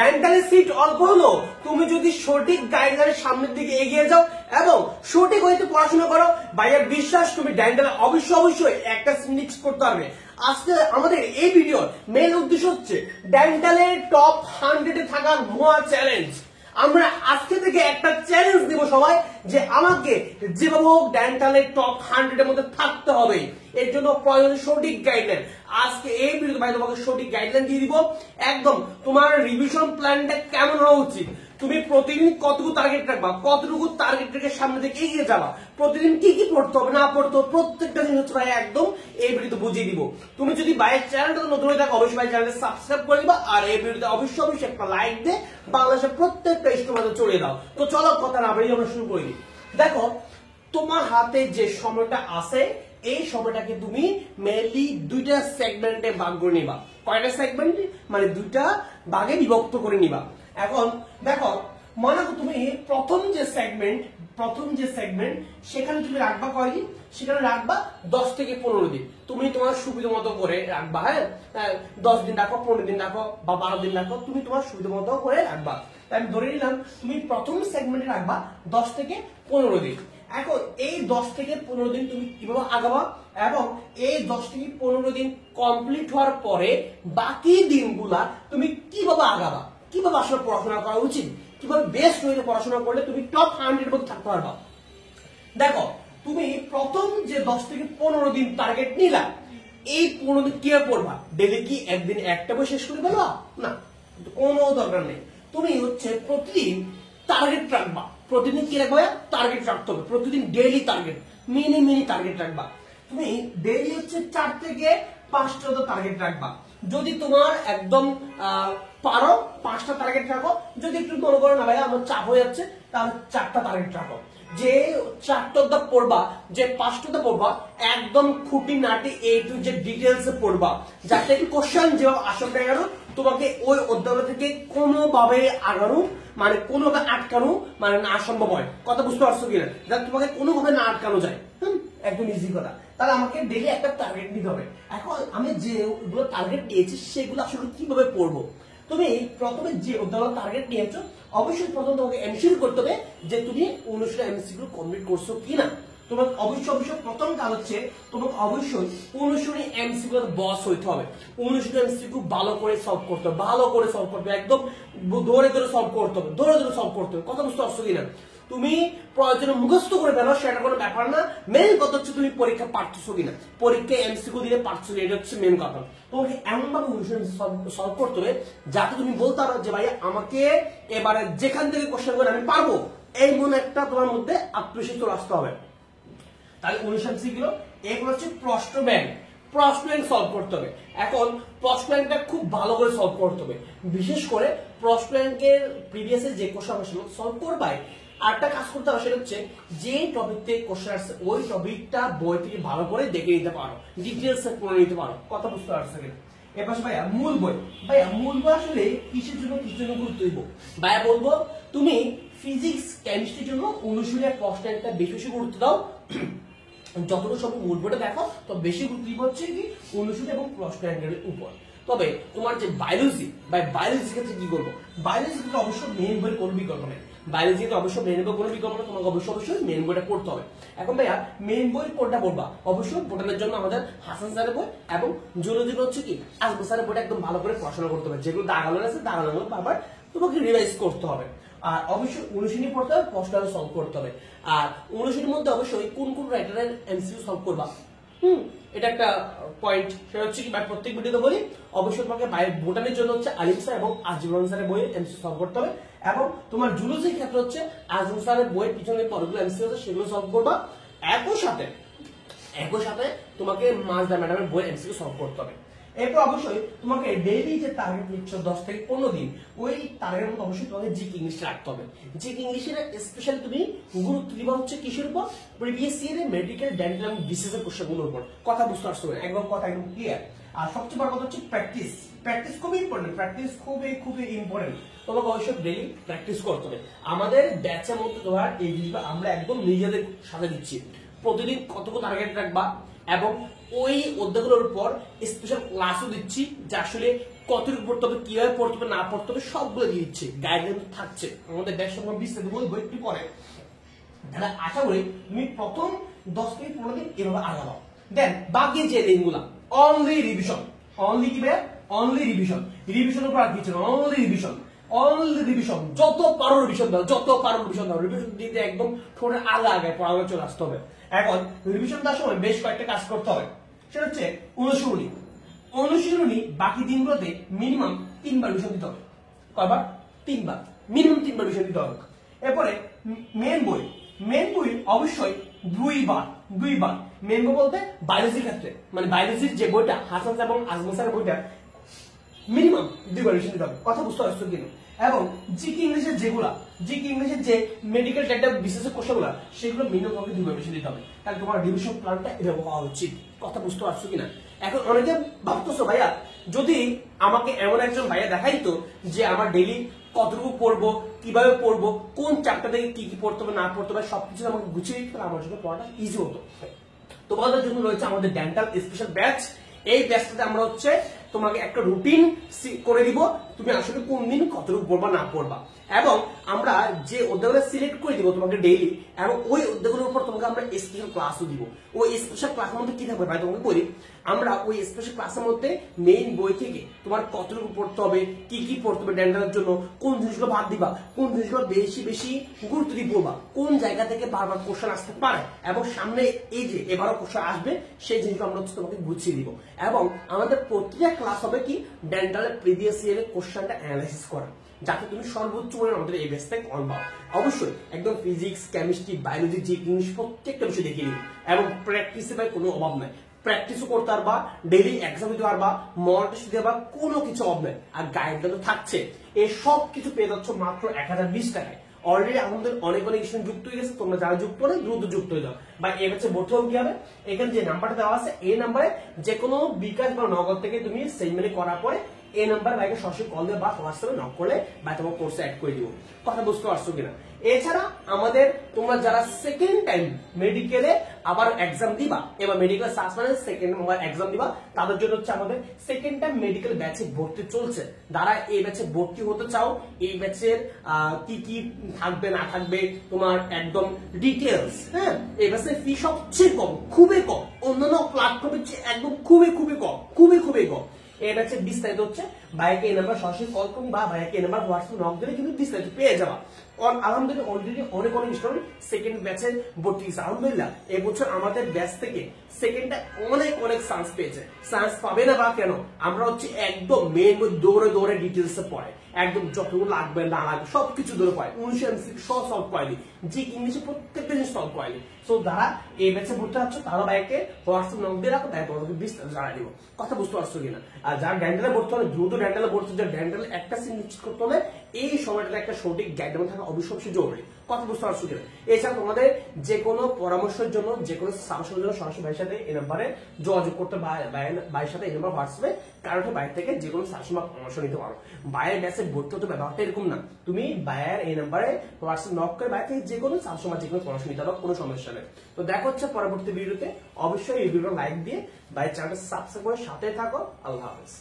ডেন্টালের seat অল্প হলো তুমি যদি সঠিক গাইডলাইনের সামনের দিকে এগিয়ে যাও এবং সঠিক ওয়েতে পড়াশোনা করো, ভাইয়ের বিশ্বাস তুমি ডেন্টালে অবশ্যই একটা সিনিক্স করতে পারবে। আজকে আমাদের এই ভিডিওর মেন উদ্দেশ্য হচ্ছে ডেন্টালের টপ 100-এ থাকার মহা চ্যালেঞ্জ। আমরা আজকে থেকে একটা চ্যালেঞ্জ দিব সবাই যে আমাকে যেভাবে হোক ডেন্টালের টপ 100-এর মধ্যে থাকতে হবে। এর জন্য প্রয়োজন সঠিক গাইডলাইন। আজকে এই ভিডিওতে ভাই তোমাকে সঠিক গাইডলাইন দিয়ে দিব। একদম তোমার রিভিশন প্ল্যানটা কেমন হওয়া উচিত, তুমি প্রতিদিন কতটুকু টার্গেট রাখবা, কতটুকু টার্গেট রেখে সামনে থেকে এগিয়ে যাবা, প্রতিদিন কি কি পড়তে হবে না পড়তে হবে, প্রত্যেকটা জিনিস হচ্ছে ভাই একদম এই ভিডিওতে বুঝিয়ে দিব। তুমি যদি ভাইয়ের চ্যানেলটা নতুন হয়ে থাকো অবশ্যই ভাই চ্যানেলটা সাবস্ক্রাইব করে দিবা, আর এই ভিডিওতে অবশ্যই একটা লাইক দিয়ে বাংলাদেশের প্রত্যেকটা স্টুডেন্টকে ছড়িয়ে দাও। তো চলো কথা না বাড়িয়ে আমরা শুরু করি। দেখো তোমার হাতে যে সময়টা আছে এই সময়টাকে তুমি মেনলি দুইটা সেগমেন্টে ভাগ করে নিবা। কয়টা সেগমেন্ট? মানে দুইটা ভাগে বিভক্ত করে নিবা। এখন দেখো মনে করো তুমি প্রথম যে সেগমেন্ট সেখানে তুমি রাখবা কয়দিন? সেখানে রাখবা 10 থেকে 15 দিন। তুমি তোমার সুবিধা মতো করে রাখবা। হ্যাঁ, 10 দিন রাখো, 15 দিন রাখো বা 12 দিন রাখো, তুমি তোমার সুবিধা মতো করে রাখবা। তাই আমি ধরে নিলাম তুমি প্রথম সেগমেন্টে রাখবা 10 থেকে 15 দিন। এখন এই 10 থেকে 15 দিন তুমি কিভাবে আগাবা এবং এই 10 থেকে 15 দিন কমপ্লিট হওয়ার পরে বাকি দিনগুলা তুমি কিভাবে আগাবা, কিভাবে আসলে পড়াশোনা করা উচিত, কিভাবে বেস্ট ওয়েতে পড়াশোনা করলে তুমি টপ 100 এর মধ্যে থাকতে পারবা। দেখো তুমি প্রথম যে 10 থেকে 15 দিন টার্গেট নিলা, এই 15 দিন কিভাবে পড়বা? ডেইলি কি একদিন একটা বই শেষ করে ফেলবা? না, কোনো দরকার নেই। তুমি হচ্ছে প্রতিদিন টার্গেট রাখবা। প্রতিদিন কি রাখবা? টার্গেট রাখতে হবে। প্রতিদিন ডেইলি টার্গেট, মিনি টার্গেট রাখবা। তুমি ডেইলি হচ্ছে 4 থেকে 5টা টার্গেট রাখবা। যদি তোমার একদম পারো 5টা টার্গেট রাখো, যদি একটু মনে করো না ভাই আমার চাপ হয়ে যাচ্ছে তাহলে 4টা টার্গেট রাখো। যে 4টা পড়বা, যে 5টা পড়বা একদম খুঁটিনাটি এ টু জেড ডিটেইলস পড়বা, যাতে কোশ্চেন যেভাবে আসবে কেন তোমাকে ওই অধ্যায় থেকে কোনোভাবে আগানো মানে কোনোভাবে আটকানো মানে না সম্ভব হয়। কথা বুঝতে পারছো কিনা? যাতে তোমাকে কোনোভাবে না আটকানো যায়। একদম ইজি কথা। তাহলে আমাকে ডেইলি একটা টার্গেট নিতে হবে। এখন আমি যেগুলো টার্গেট নিয়েছি সেগুলো আসলে কিভাবে পড়বো? তুমি প্রথমে যে অধ্যায় টার্গেট নিয়েছো অবশ্যই প্রথম তোমাকে এনশিওর করতে হবে যে তুমি 19টা এমসিকিউ কমপ্লিট করছো কিনা। তোমাকে অবশ্যই প্রথম কাজ হচ্ছে তোমাকে অবশ্যই 19টা এমসিকিউ বস হইতে হবে। 19টা এমসিকিউ ভালো করে সলভ করতে হবে, একদম ধরে সলভ করতে হবে, সলভ করতে হবে। কথা বুঝতে পারছো কিনা? তুমি প্রয়োজনে মুখস্থ করে ফেলো সেটা কোনো ব্যাপার না, মেন কথা হচ্ছে তুমি পরীক্ষা পারতেছো কিনা, পরীক্ষায় এমসিকিউ দিলে পারছো কিনা, এটা হচ্ছে মেন কথা। তোমাকে এমন ভাবে সলভ করতে হবে যাতে তুমি বলতে পারো যে ভাই আমাকে এবারে যেখান থেকে কোশ্চেন করে আমি পারবো, এই মনে একটা তোমার মধ্যে আত্মবিশ্বাস চলে আসতে হবে। তাহলে 19 এমসিকিউ এগুলো হচ্ছে প্রশ্ন ব্যাংক সলভ করতে হবে। এখন প্রশ্ন ব্যাংকটা খুব ভালো করে সলভ করতে হবে, বিশেষ করে প্রশ্ন ব্যাংকের প্রিভিয়াস যে কোশ্চেন আসলে সলভ করবাই। আরেকটা কাজ করতে হবে সেটা হচ্ছে যে টপিক থেকে কোশ্চেন আসছে ওই টপিকটা বই থেকে ভালো করে দেখে নিতে পারো, ডিটেলস পড়ে নিতে পারো। কথা বুঝতে পারছো কিনা? এবার ভাইয়া মূল বই আসলে কিসের জন্য গুরুত্ব দিব? ভাইয়া বলবো তুমি ফিজিক্স কেমিস্ট্রির জন্য অনুশীলনের প্রশ্নটা বেশি গুরুত্ব দাও। যতটুকু সব মূল বইটা দেখো তো বেশি গুরুত্ব দিব হচ্ছে কি অনুশীলন এবং প্রশ্ন ব্যাংকের উপর। তবে তোমার যে বায়োলজি ক্ষেত্রে কি করবো? বায়োলজি ক্ষেত্রে অবশ্যই মেন বই কোনো বিকল্প নেই। বায়োলজি ক্ষেত্রে অবশ্যই মেন বই কোনো বিকল্প নেই, তোমাকে অবশ্যই মেন বইটা পড়তে হবে। এখন ভাইয়া মেন বই কোনটা পড়বা? অবশ্যই বোটানের জন্য আমাদের হাসান স্যারের বই এবং জুলজির হচ্ছে কি আজমল স্যারের বইটা একদম ভালো করে পড়াশোনা করতে হবে। যেগুলো দাগানো আছে দাগানোর বারবার তোমাকে রিভাইজ করতে হবে। আর অবশ্যই অনুশীলনী পড়তে হবে, প্রশ্ন সলভ করতে হবে। আর অনুশীলনীর মধ্যে অবশ্যই কোন রাইটারের এমসিকিউ সলভ করবা, এটা একটা পয়েন্ট। সেটা হচ্ছে কি ভাই প্রত্যেক ভিডিওতে বলি অবশ্যই তোমাকে বোটানের জন্য হচ্ছে আলিম স্যার এবং আজিমুল স্যারের বই এমসিকিউ সলভ করতে হবে, এবং তোমার জুলজির ক্ষেত্রে হচ্ছে আজমল স্যারের বইয়ের পিছনে পরগুলো এমসিকিউ আছে সেগুলো সলভ করবা। একই সাথে তোমাকে মাজদা ম্যাডামের বইয়ের এমসিকিউ সলভ করতে হবে। এরপর অবশ্যই তোমাকে ডেইলি যে টার্গেট নিচ্ছ 10 থেকে 15 দিন, ওই টার্গেটের মধ্যে অবশ্যই তোমাকে জিকে ইংলিশ রাখতে হবে। জিকে ইংলিশের স্পেশালি তুমি গুরুত্ব দিবা হচ্ছে কিসের উপর? প্রিভিয়াস ইয়ারের মেডিকেল, ডেন্টাল এবং বিসিএস এর কোশ্চেনগুলোর উপর। কথা বুঝতে পারছো? একদম ক্লিয়ার। আর সবচেয়ে বড় কথা হচ্ছে প্র্যাকটিস খুবই ইম্পর্টেন্ট। খুবই ইম্পর্টেন্ট। তোমাকে অবশ্যই ডেইলি প্র্যাকটিস করতে হবে। আমাদের ব্যাচের মধ্যে তোমার এই জিনিসটা আমরা একদম নিজেদের সাথে দিচ্ছি। প্রতিদিন কতটুকু টার্গেট রাখবা এবং ওই অধ্যায়গুলোর উপর স্পেশাল ক্লাসও দিচ্ছি যে আসলে কতটুকু পড়তে হবে, কিভাবে পড়তে হবে, না পড়তে হবে সবগুলো দিয়ে দিচ্ছে, গাইডলাইন থাকছে। আমাদের ব্যাস সম্পর্কে বিস্তারিত বলবো একটু পরে। তাহলে আশা করি তুমি প্রথম 10 থেকে 15 দিন এভাবে আগাও। দেন বাকি যে দিনগুলা অনলি রিভিশন, অনলি কি ভাই, অনলি রিভিশন, রিভিশনের উপর আর কিছু না, অনলি রিভিশন, অনলি রিভিশন। যত পারো রিভিশন দাও, যত পারো রিভিশন দাও, রিভিশন দিতে একদম ঠোঁটের আগে পড়ানো চলে আসতে হবে। এখন রিভিশন দেওয়ার সময় বেশ কয়েকটা কাজ করতে হবে, সেটা হচ্ছে অনুশীলনী। অনুশীলনী বাকি দিনগুলোতে মিনিমাম 3 বার রিভিশন দিতে হবে। কয়বার? 3 বার, মিনিমাম 3 বার রিভিশন দিতে হবে। এরপরে মেন বই, মেন বই অবশ্যই 2 বার, 2 বার। মেন বই বলতে বায়োলজির ক্ষেত্রে, মানে বায়োলজির যে বইটা হাসান এবং আজমল স্যারের বইটা মিনিমাম 2 বার রিভিশন দিতে হবে। কথা বুঝতে পারছো কিনা? এবং জিকে ইংলিশের যেগুলা, জিকে ইংলিশের যে মেডিকেল ডেটা বিশেষ কোশ্চেনগুলো, সেগুলো মিনিমাম তোমাকে 2 বার রিভিশন দিতে হবে। তাহলে তোমার রিভিশন প্ল্যানটা এভাবে হওয়া উচিত। কথা বুঝতে পারছো কিনা? এখন অনেকে ভাবতেছো ভাইয়া, যদি আমাকে এমন একজন ভাইয়া দেখাইতো যে আমার ডেইলি কতটুকু পড়বো, কিভাবে পড়বো, কোন চ্যাপ্টার থেকে কি কি পড়তে হবে না পড়তে হবে সবকিছু আমাকে গুছিয়ে দিতে, আমার জন্য পড়াটা ইজি হতো। তোমাদের জন্য রয়েছে আমাদের ডেন্টাল স্পেশাল ব্যাচ। এই ব্যাচটাতে আমরা হচ্ছে তোমাকে একটা রুটিন করে দিব, তুমি আসলে কোন দিন কতটুকু পড়বা না পড়বা, এবং আমরা যে অধ্যায়গুলো সিলেক্ট করে দিব তোমাকে ডেইলি, এবং ওই অধ্যায়গুলোর উপর তোমাকে আমরা স্পেশাল ক্লাসও দিব। ওই স্পেশাল ক্লাসের মধ্যে কি থাকবে ভাই তোমাকে বলি, আমরা ওই স্পেশাল ক্লাসের মধ্যে মেইন বই থেকে তোমার কতটুকু পড়তে হবে, কি কি পড়তে হবে ডেন্টালের জন্য, কোন জিনিসগুলো বাদ দিবা, কোন জিনিসগুলো বেশি বেশি গুরুত্ব দিয়ে পড়বা, কোন জায়গা থেকে বারবার কোশ্চেন আসতে পারে, এবং সামনে এই যে এবারও কোশ্চেন আসবে সেই জিনিসগুলো আমরা হচ্ছে তোমাকে বুঝিয়ে দিব। এবং আমাদের প্রতিটা ক্লাস হবে কি ডেন্টালের প্রিভিয়াস ইয়ারের কোশ্চেনটা অ্যানালাইসিস করা, যাতে তুমি সর্বোচ্চ পরিমাণে আমাদের এই বেস থেকে অন পাও। অবশ্যই একদম ফিজিক্স, কেমিস্ট্রি, বায়োলজি, জি ইংলিশ প্রত্যেকটা বিষয় দেখিয়ে নিব, এবং প্র্যাকটিসে ভাই কোনো অভাব নাই। প্র্যাকটিসও করতে পারবা, ডেইলি এক্সাম দিতে পারবা, মক টেস্ট দিতে পারবা, কোনো কিছু অভাব নাই। আর গাইডলাইন তো থাকছে, এই সব কিছু পেয়ে যাচ্ছ মাত্র 1020 টাকায়। অলরেডি আমাদের অনেক অনেক স্টুডেন্ট যুক্ত হয়ে গেছে, তোমরা যারা যুক্ত নেই দ্রুত যুক্ত হয়ে যাও। বা এই ব্যাচে ভর্তি হবে কি হবে, এখানে যে নাম্বারটা দেওয়া আছে এই নাম্বারে যে কোনো বিকাশ বা নগদ থেকে তুমি সেন্ড করার পরে এই নাম্বার ভাইকে সরাসরি কল দিয়ে বা হোয়াটসঅ্যাপে নক করলে ভাই তোমার কোর্সে অ্যাড করে দিব। কথা বুঝতে পারছো কিনা? এছাড়া আমাদের তোমরা যারা সেকেন্ড টাইম মেডিকেলে আবার এক্সাম দিবা, এবার মেডিকেল সার্চ মানে সেকেন্ড এক্সাম দিবা, তাদের জন্য হচ্ছে আমাদের সেকেন্ড টাইম মেডিকেল ব্যাচে ভর্তি চলছে। যারা এই ব্যাচে ভর্তি হতে চাও, এই ব্যাচের কি কি থাকবে না থাকবে তোমার একদম ডিটেলস, হ্যাঁ, এই ব্যাচের ফি সবচেয়ে কম, খুবই কম, অন্যান্য প্ল্যাটফর্মের চেয়ে একদম খুবই খুবই কম, খুবই খুবই কম। এই ব্যাচের বিস্তারিত হচ্ছে ভাইকে এই নাম্বার সরাসরি কল করুন বা ভাইকে এই নাম্বার হোয়াটসঅ্যাপ নক দিলে কিন্তু বিস্তারিত পেয়ে যাবা। আলহামদুলিল্লাহ অলরেডি অনেক অনেক স্টুডেন্ট সেকেন্ড ব্যাচে ভর্তি হয়েছে। আলহামদুলিল্লাহ এবছর আমাদের ব্যাচ থেকে সেকেন্ডটা অনেক অনেক চান্স পেয়েছে। চান্স পাবে না বা কেন, আমরা হচ্ছে একদম মেন দৌড়ে দৌড়ে ডিটেলসে পড়ে, একদম যতটুকু লাগবে না লাগবে সবকিছু ধরে পায়, 19 এমসিকিউ সব সলভ করাইনি, জি ইংলিশে প্রত্যেকটা জিনিস সলভ করাইনি। সো যারা এই ব্যাচে ভর্তি হচ্ছে তারা ভাইকে হোয়াটসঅ্যাপ নক দিয়ে রাখো, তাই তোমাদেরকে বিস্তারিত জানাই দিব। কথা বুঝতে পারছো কিনা? আর যারা ডেন্টালে ভর্তি হলে দ্রুত ডেন্টালে ভর্তি, যারা ডেন্টাল একটা সিট নিশ্চিত করতে হলে এই সময়টাতে একটা সঠিক গাইডলাইন থাকা অবশ্যই জরুরি। কথা বুঝতে পারছো কিনা? এছাড়া তোমাদের যে কোনো পরামর্শের জন্য, যে কোনো সাজেশনের জন্য সরাসরি ভাইয়ের সাথে এই নাম্বারে যোগাযোগ করতে, ভাইয়ের সাথে এই নাম্বার হোয়াটসঅ্যাপে কারোর বাইরে থেকে যে কোনো সাজেশন বা পরামর্শ নিতে পারো। ভাইয়ের ব্যাচে ভর্তি হতে ব্যাপারটা এরকম না, তুমি ভাইয়ের এই নাম্বারে হোয়াটসঅ্যাপ নক করে বাইরে থেকে যে কোনো সাজেশন বা যে কোনো পরামর্শ নিতে পারো, কোনো সমস্যা নেই। তো দেখা হচ্ছে পরবর্তী ভিডিওতে। অবশ্যই এই ভিডিওটা লাইক দিয়ে ভাইয়ের চ্যানেলটা সাবস্ক্রাইব করে সাথে থাকো। আল্লাহ হাফেজ।